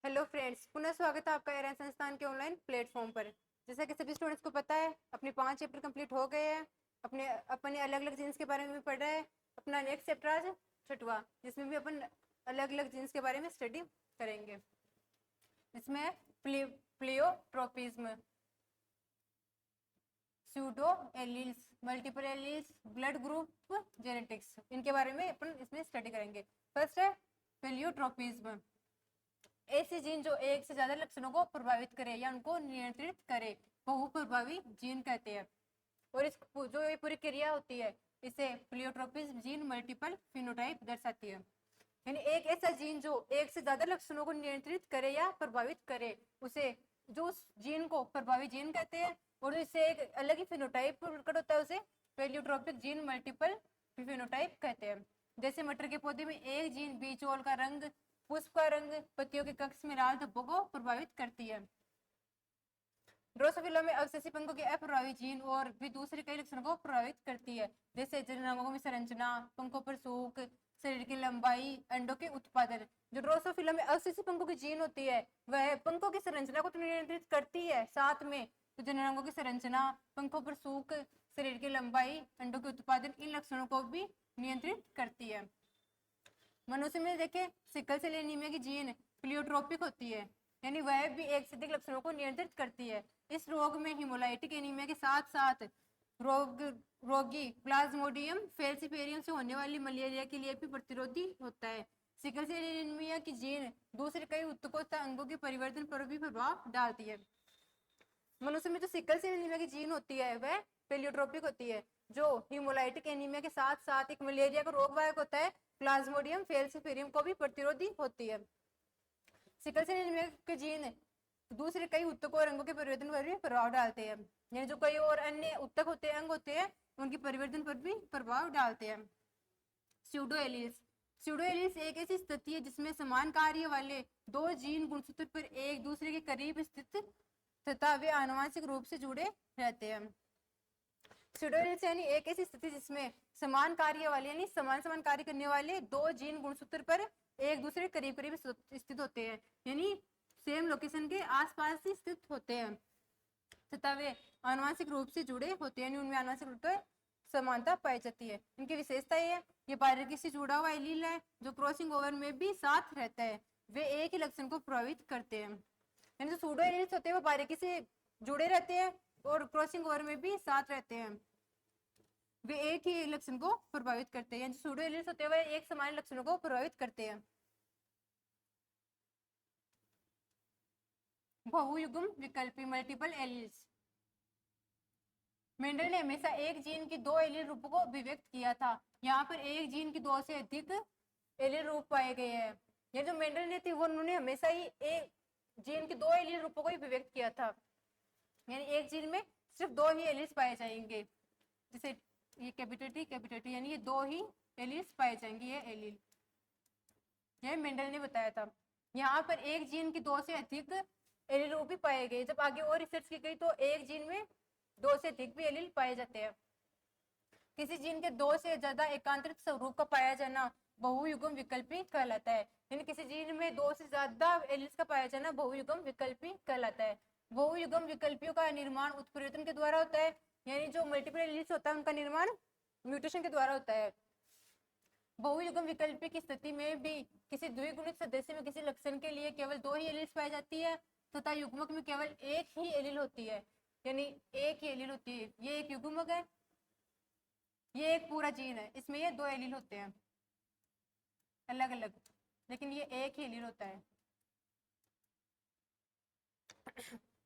Hello friends, पुनः स्वागत है आपका एयरलाइन संस्थान के ऑनलाइन प्लेटफॉर्म पर। जैसा कि सभी स्टूडेंट्स को पता है, अपने 5 चैप्टर कंप्लीट हो गए हैं। अपने अलग अलग जीन्स के बारे में पढ़ रहे हैं। अपना नेक्स्ट चैप्टर आज छठवा, जिसमें भी अपन अलग अलग जीन्स के बारे में स्टडी करेंगे। इसमें pleiotropism, pseudo alleles, multiple alleles, blood group, genetics, इनके बारे में अपन इसमें स्टडी करेंगे। फर्स्ट है प्लियोट्रोपिज्म। ऐसे जीन जो एक से ज्यादा लक्षणों को प्रभावित करे या उनको नियंत्रित करे, बहुप्रभावी जीन कहते हैं। और इस जो ये पूरी क्रिया होती है, इसे प्लियोट्रोपिज्म जीन मल्टीपल फिनोटाइप दर्शाती है। यानी एक ऐसा जीन जो एक से ज्यादा लक्षणों को नियंत्रित करे या प्रभावित करे, उसे जो उस जीन को प्रभावी जीन कहते हैं। और इससे एक अलग ही फिनोटाइप प्रकट होता है, उसे प्लियोट्रोपिक जीन मल्टीपल फिनोटाइप कहते हैं। जैसे मटर के पौधे में एक जीन बीजोल का रंग, पुष्प का रंग, पत्तियों के कक्ष में लाल धब्बों को प्रभावित करती है। ड्रोसोफिला में अवशेषी पंखों के अप्रभावी जीन और भी दूसरे कई लक्षणों को प्रभावित करती है, जैसे जननांगों में संरचना, पंखों पर सूख, शरीर की लंबाई, अंडों के उत्पादन। जो ड्रोसोफिला में अवशेषी पंखों की जीन होती है, वह पंखों की संरचना को तो नियंत्रित करती है, साथ में तो जननांगों की संरचना, पंखों पर सूख, शरीर की लंबाई, अंडों के उत्पादन, इन लक्षणों को भी नियंत्रित करती है। मनुष्य में देखे सिकल सेल एनीमिया की जीन प्लियोट्रोपिक होती है, यानी वह भी एक से अधिक लक्षणों को नियंत्रित करती है। इस रोग में हिमोलाइटिक एनीमिया के साथ साथ रोगी प्लाज्मोडियम फेल्सिफेरियम से होने वाली मलेरिया के लिए भी प्रतिरोधी होता है। सिकल सेल एनीमिया की जीन दूसरे कई उत्तकों तथा अंगों के परिवर्तन पर भी प्रभाव डालती है। मनुष्य में जो सिकल सेल एनीमिया की जीन होती है, वह प्लियोट्रोपिक होती है। जो हिमोलाइटिक एनीमिया के साथ साथ एक मलेरिया का रोगवाहक होता है, प्लाज्मोडियम फेल्सिफेरियम, को भी प्रतिरोधी होती है। सिकल सेल एनीमिया के जीन दूसरे कई उत्तकों और अंगों के परिवर्तन पर भी प्रभाव डालते हैं। यानी जो कई और अन्य उत्तक होते हैं, अंग होते हैं, उनके परिवर्तन पर भी प्रभाव डालते हैं। Pseudo alleles. स्यूडो एलील्स एक ऐसी स्थिति है जिसमें समान कार्य वाले दो जीन गुणसूत्र पर एक दूसरे के करीब स्थित तथा वे आनुवंशिक रूप से जुड़े रहते हैं। स्यूडो एलील्स यानी एक ऐसी स्थिति जिसमें समान कार्य वाले यानी समान समान कार्य करने वाले दो जीन गुणसूत्र पर एक दूसरे करीब करीब स्थित होते हैं, यानी सेम लोकेशन के आसपास ही स्थित होते हैं तथा वे आनुवंशिक रूप से जुड़े होते हैं, यानी उनमें आनुवंशिक रूप से समानता पाई जाती है। इनकी विशेषता ये है, ये बारीकी से जुड़ा हुआ एलील है जो क्रॉसिंग ओवर में भी साथ रहता है। वे एक ही लक्षण को प्रभावित करते हैं। यानी जो सूडो एलील्स होते हैं वो बारीकी से जुड़े रहते हैं और क्रॉसिंग ओवर में भी साथ रहते हैं। वे एक ही लक्षण को प्रभावित करते हैं। जो सूडो एलील्स होते हैं वे एक समान लक्षणों को प्रभावित करते हैं। बहुयुग्म विकल्पी मल्टीपल एलील्स। मेंडल ने हमेशा एक जीन की दो एलील रूपों को अभिव्यक्त किया था। यहाँ पर एक जीन की दो से अधिक एलील रूप पाए गए हैं। ये जो मेंडल ने थी वो उन्होंने हमेशा ही एक जीन के दो एलील रूपों को अभिव्यक्त किया था, यानी एक जीन में सिर्फ दो ही एलील्स पाए जाएंगे। जैसे ये कैपिटल टी यानी ये दो ही एलील्स पाए जाएंगे, ये एलील, यह मेंडल ने बताया था। यहाँ पर एक जीन की दो से अधिक एलील रूप भी पाए गए। जब आगे और रिसर्च की गई तो एक जीन में दो से अधिक भी एलील पाए जाते हैं। किसी जीन के दो से ज्यादा एकांतरित स्वरूप का पाया जाना बहुयुग्म विकल्पी कहलाता है। यानी किसी जीन में दो से ज्यादा एलील्स का पाया जाना बहुयुग्म विकल्पी कहलाता है। बहुयुग्म विकल्पियों का निर्माण उत्परिवर्तन के द्वारा होता है, यानी जो मल्टीपल एलील्स होता है उनका निर्माण म्यूटेशन के द्वारा होता है। बहुयुग्म विकल्पी की स्थिति में भी किसी द्विगुणित सदस्य में किसी लक्षण के लिए केवल दो ही एलील्स पाई जाती है तथा युग्मक में केवल एक ही एलील होती है, यानी एक ही एलील होती है। ये एक युग्मक है, ये एक पूरा जीन है, इसमें ये दो एलील होते हैं अलग अलग, लेकिन ये एक ही एलील होता है।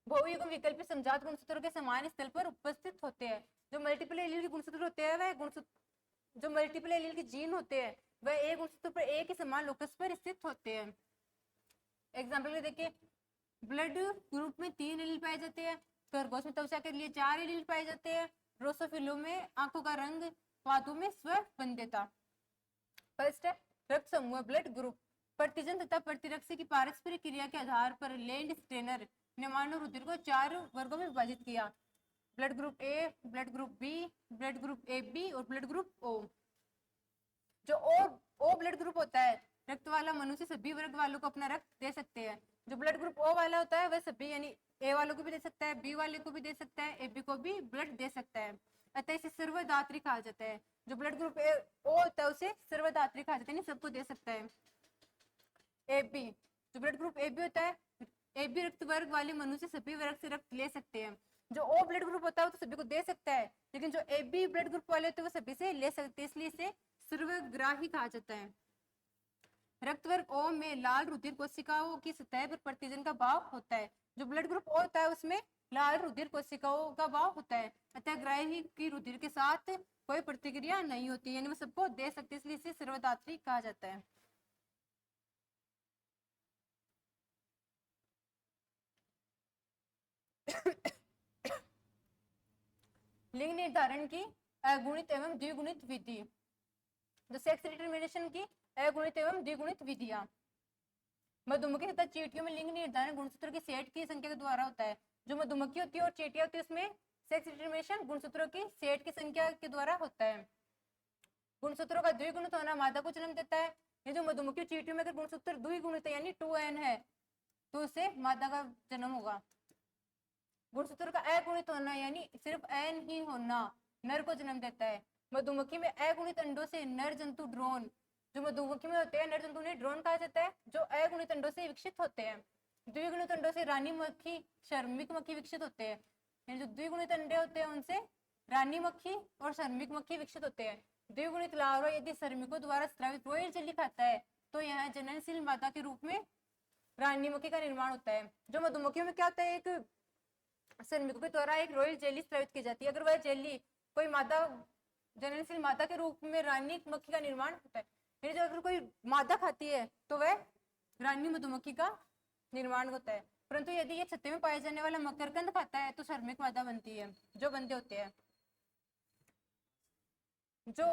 बहुयुग्म विकल्पी समजात गुणसूत्रों के समान स्थल पर उपस्थित होते हैं। जो मल्टीपल एलील के गुणसूत्र होते हैं वह गुणसूत्र जो मल्टीपल एलील के जीन होते हैं वह एक गुणसूत्र पर एक ही समान लोकस पर स्थित होते हैं। एग्जाम्पल में देखिए, ब्लड ग्रुप में 3 एलील पाए जाते हैं, खरगोश में त्वचा के लिए 4 एलील पाए जाते हैं, ड्रोसोफिलो में आंखों का रंग, पादों में स्वरबंधता। फर्स्ट है रक्त समूह ब्लड ग्रुप। प्रतिजन तथा प्रतिरक्षी की पारस्परिक क्रिया के आधार पर लैंड स्टेनर ने मानव रुधिर को 4 वर्गों में विभाजित किया, blood group A, blood group B, blood group A B और ब्लड ग्रुप ओ। जो ओ ब्लड ग्रुप होता है रक्त वाला मनुष्य सभी वर्ग वालों को अपना रक्त दे सकते हैं। जो ब्लड ग्रुप ओ वाला होता है वह सभी यानी ए वालों को भी दे सकता है, बी वाले को भी दे सकता है, एबी को भी ब्लड दे सकता है। अतः इसे सर्वदात्री कहा जाता है। जो ब्लड ग्रुप ओ होता है उसे सर्वदात्री कहा जाता है, सबको दे सकता है। एबी, जो ब्लड ग्रुप एबी होता है, एबी रक्त वर्ग वाले मनुष्य सभी वर्ग से रक्त ले सकते हैं। जो ओ ब्लड ग्रुप होता है वो तो सभी को दे सकता है, लेकिन जो एबी ब्लड ग्रुप वाले होते हैं वो सभी से ले सकते हैं, इसलिए इसे सर्वग्राही कहा जाता है। रक्त वर्ग ओ में लाल रुधिर कोशिकाओं की सतह पर प्रतिजन का भाव होता है। जो ब्लड ग्रुप ओ होता है उसमें लाल रुधिर कोशिकाओं का भाव होता है, अतः ग्राही की रुधिर के साथ कोई प्रतिक्रिया नहीं होती, यानी वो सबको दे सकते, इसलिए इसे सर्वदात्री कहा जाता है। लिंग निर्धारण की अगुणित एवं द्विगुणित विधि। जो सेक्स डिटरमिनेशन की अगुणित एवं द्विगुणित विधियां। मधुमक्खी तथा चींटियों में लिंग निर्धारण गुणसूत्रों के सेट की संख्या के द्वारा होता है। जो मधुमक्खी होती है और चींटियां होती है उसमें सेक्स डिटरमिनेशन गुणसूत्रों की सेट की संख्या के द्वारा होता है। गुणसूत्रों का द्विगुणित होना मादा को जन्म देता है। ये जो मधुमक्खी चींटियों में अगर गुणसूत्र द्विगुणित है यानी 2n है तो उसे मादा का जन्म होगा। गुणसूत्र का अगुणित होना यानी सिर्फ n ही होना नर को जन्म देता है। मधुमक्खी में अगुणित अंडों से नर जंतु ड्रोन, जो मधुमक्खी में होते हैं नर जंतु उन्हें ड्रोन कहा जाता है, जो अगुणित अंडों से विकसित होते हैं। द्विगुणित अंडों से रानी मक्खी, श्रमिक मक्खी विकसित होते हैं। यानी जो द्विगुणित अंडे होते हैं उनसे रानी मक्खी और श्रमिक मक्खी विकसित होते हैं। द्विगुणित लार्वा यदि श्रमिकों द्वारा स्रावित रॉयल जेली खाता है तो यह जननशील मादा के रूप में रानी मक्खी का निर्माण होता है। जो मधुमक्खियों में क्या होता है, एक श्रमिकों के द्वारा एक रॉयल जेली स्रावित की जाती है। अगर वह जेली कोई मादा जननशील मादा के रूप में रानी मक्खी का निर्माण होता है, यानी जो अगर कोई मादा खाती है तो वह रानी मधुमक्खी का निर्माण होता है। परंतु यदि ये छत्ते में पाए जाने वाला मकरकंद खाता है तो श्रमिक मादा बनती है, जो बंदे होते हैं। जो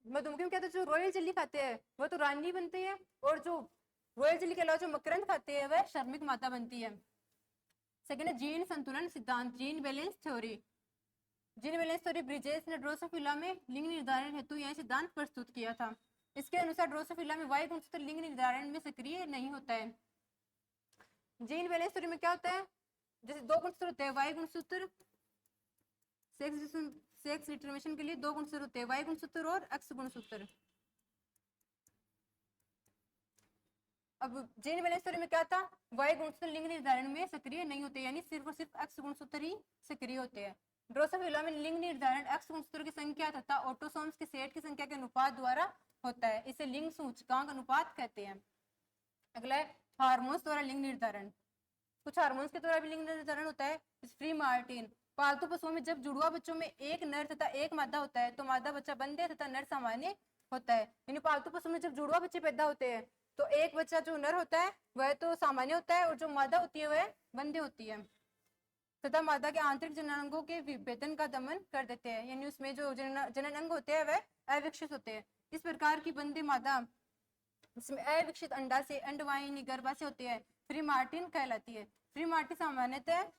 मधुमक्खी में क्या होता है, जो रॉयल जेली खाते हैं वो तो रानी बनते हैं, और जो रॉयल जेली के अलावा जो मकरंद खाते हैं वह श्रमिक मादा बनती है। सेकेंड है जीन संतुलन सिद्धांत, gene balance theory. Gene balance theory bridges ने ड्रोसोफिला में लिंग निर्धारण हेतु यह सिद्धांत प्रस्तुत किया था। इसके अनुसार ड्रोसोफिला में वाई गुणसूत्र लिंग निर्धारण में सक्रिय नहीं होता है। जीन बैलेंस थ्योरी में क्या होता है, जैसे दो गुणसूत्र होते हैं, वाई गुणसूत्र सेक्स डिटरमिनेशन के लिए दो गुणसूत्र होते हैं, वाई गुणसूत्र और एक्स गुणसूत्र। अब जीन बैलेंस थ्योरी में क्या था, वाई गुणसूत्र लिंग निर्धारण में सक्रिय नहीं होते, यानी सिर्फ और सिर्फ एक्स गुणसूत्र ही सक्रिय होते हैं। ड्रोसोफिला में लिंग निर्धारण एक्स गुणसूत्र की संख्या तथा ऑटोसोम्स के सेट की संख्या के अनुपात द्वारा होता है, इसे लिंग सूचकांक अनुपात कहते हैं। अगला है हार्मोन्स द्वारा लिंग निर्धारण। कुछ हार्मोन्स के द्वारा भी लिंग निर्धारण होता है। फ्री मार्टिन, पालतू पशुओं में जब जुड़वा बच्चों में एक नर तथा एक मादा होता है तो मादा बच्चा बंदे तथा नर सामान्य होता है। यानी पालतू पशु में जब जुड़वा बच्चे पैदा होते हैं तो एक बच्चा जो नर होता है वह तो सामान्य होता है और जो मादा होती है वह बंदे होती है, तथा मादा के आंतरिक जननांगों के विभेदन का दमन कर देते हैं, यानी उसमें जो जनन अंग होते हैं वह अविकसित होते हैं। इस प्रकार की बंदी मादा जिसमें अविकसित अंडा से अंडवाहिनी गर्भाशय होती है फ्री मार्टिन कहलाती है। फ्री मार्टिन सामान्यतः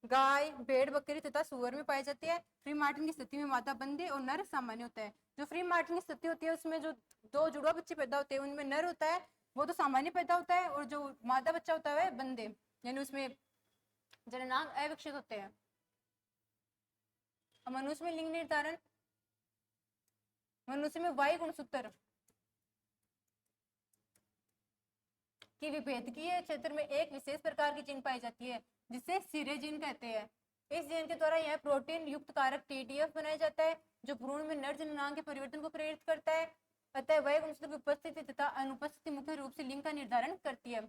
गाय, भेड़, बकरी तथा सुअर में पाई जाती है। फ्री मार्टिन की स्थिति में मादा बंदे और नर सामान्य होता है। जो फ्री मार्टिन की स्थिति होती है उसमें जो दो जुड़वा बच्चे पैदा होते हैं उनमें नर होता है वो तो सामान्य पैदा होता है, और जो मादा बच्चा होता है वह बंदे, यानी उसमें जननांग अविकसित होते हैं। मनुष्य में लिंग निर्धारण, मनुष्य में वाई गुणसूत्र की विभेदकीय क्षेत्र में एक विशेष प्रकार की जीन पाई जाती है जिसे सीरे जीन कहते हैं। इस जीन के द्वारा यह प्रोटीन युक्त कारक TDF बनाया जाता है जो भ्रूण में नर जननांग के परिवर्तन को प्रेरित करता है। अतः वह गुणसूत्र की उपस्थिति तथा अनुपस्थिति मुख्य रूप से लिंग का निर्धारण करती है।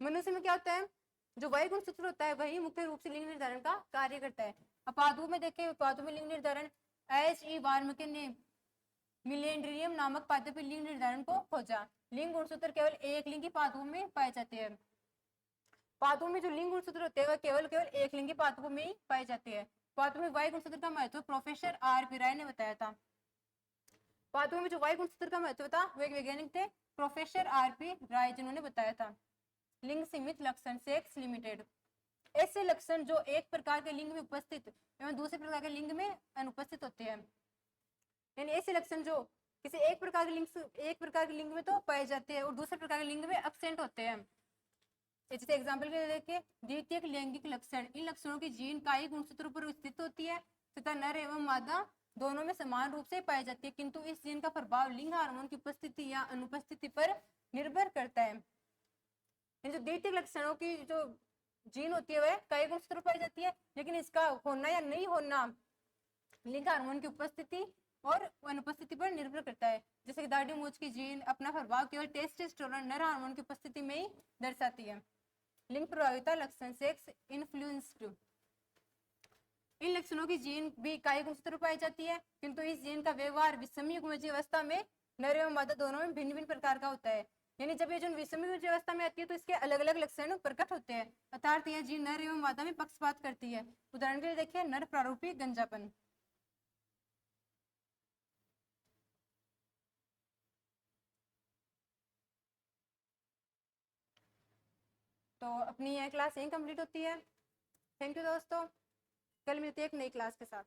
मनुष्य में क्या होता है, जो वाई गुणसूत्र होता है वही मुख्य रूप से लिंग निर्धारण का कार्य करता है। अब पादपों में देखें, पादपों में लिंग निर्धारण H.E. वार्मके ने मिलेंड्रियम नामक पादप लिंग निर्धारण को खोजा। लिंग गुणसूत्र केवल एक लिंगी पादपों में पाए जाते हैं। पादपों में जो लिंग गुणसूत्र होते हैं वह केवल एक लिंगी पादपों में ही पाए जाते हैं। पादपों में वाई गुणसूत्र का महत्व प्रोफेसर R.P. राय ने बताया था। पादपों में जो वाई गुणसूत्र का महत्व था वो एक वैज्ञानिक थे प्रोफेसर R.P. राय जिन्होंने बताया था। लिंग सीमित लक्षण, सेक्स लिमिटेड, ऐसे लक्षण जो एक प्रकार के लिंग में उपस्थित एवं दूसरे प्रकार के लिंग में अनुपस्थित होते हैं। यानी ऐसे लक्षण जो किसी एक प्रकार के लिंग में तो पाए जाते हैं और दूसरे प्रकार के लिंग में एब्सेंट होते हैं। जैसे एग्जाम्पल के लिए देखिए, द्वितीयक लैंगिक लक्षण, इन लक्षणों की जीन कायिक गुणसूत्रों पर स्थित होती है तथा नर एवं मादा दोनों में समान रूप से पाई जाती है, किंतु इस जीन का प्रभाव लिंग हार्मोन की उपस्थिति या अनुपस्थिति पर निर्भर करता है। जो द्वितीयक लक्षणों की जो जीन होती है वह कायिक गुणसूत्रों पर पाई जाती है, लेकिन इसका होना या नहीं होना लिंग हार्मोन की उपस्थिति और अनुपस्थिति पर निर्भर करता है। जैसे कि दाढ़ी मूंछ की जीन अपना प्रभाव केवल टेस्टोस्टेरोन नर हार्मोन की उपस्थिति में ही दर्शाती है। लिंग प्रभाविता लक्षण, सेक्स इन्फ्लुएंस्ड, इन लक्षणों की जीन भी कायिक गुणसूत्र पाई जाती है, किंतु इस जीन का व्यवहार विषमयुग्मजीय अवस्था में नर एवं मादा दोनों में भिन्न भिन्न प्रकार का होता है। यानी जब ये जो विषमयुग्मजीय अवस्था में आती है तो इसके अलग अलग लक्षण प्रकट होते हैं, अर्थात यह जीन नर एवं मादा में पक्षपात करती है। उदाहरण के लिए देखिए, नर प्रारूपी गंजापन। तो अपनी यह क्लास यहीं कंप्लीट होती है। थैंक यू दोस्तों, कल मिलते हैं एक नई क्लास के साथ।